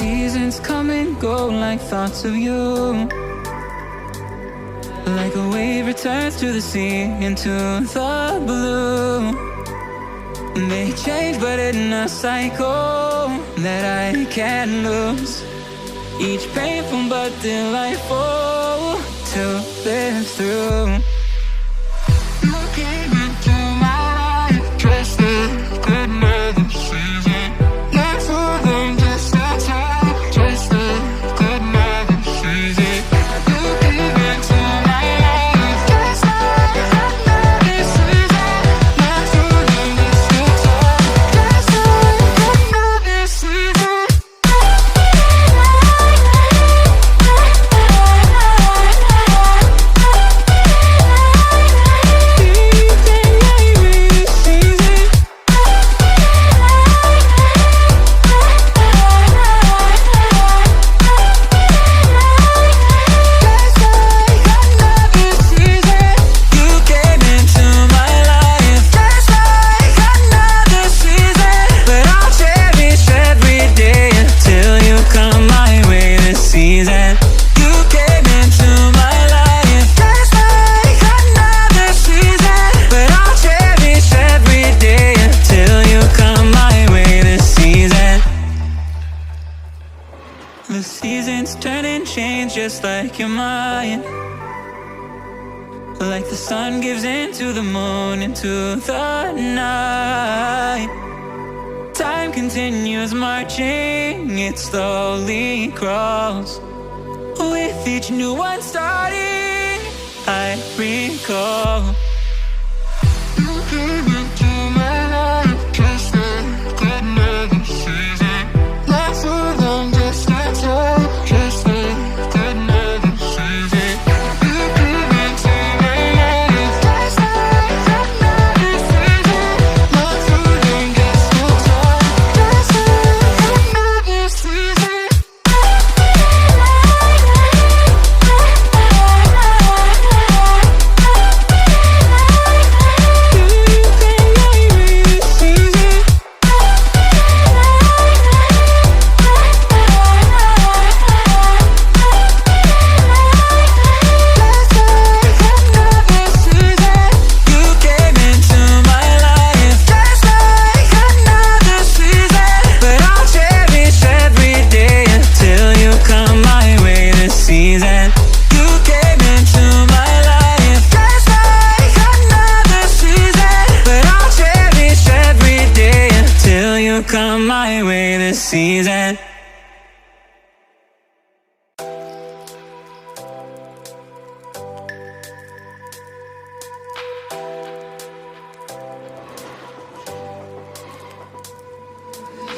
seasons come and go like thoughts of you. Like a wave returns to the sea, into the blue. They change but in a cycle that I can't lose. Each painful but delightful to live through. You came into my life dressed like another season. Not for them, just a time, just like another season. You came into my life dressed like another season. Not for them, just a time, just like another season. The seasons turn and change just like your mind. Like the sun gives into the moon, into the night. Time continues marching, it slowly crawls. With each new one starting, I recall. You came into my life just like another season. Not for long, just just like another season. You came into my life just like another season. Not for long, just like another season. Come my way this season.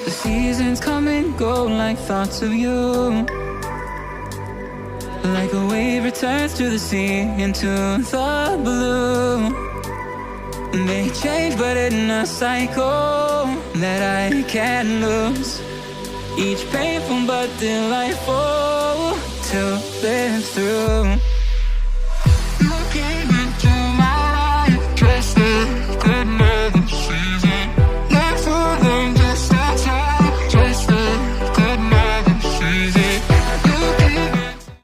The seasons come and go like thoughts of you. Like a wave returns to the sea, into the blue. They change but in a cycle that I can't lose. Each painful but delightful to live through.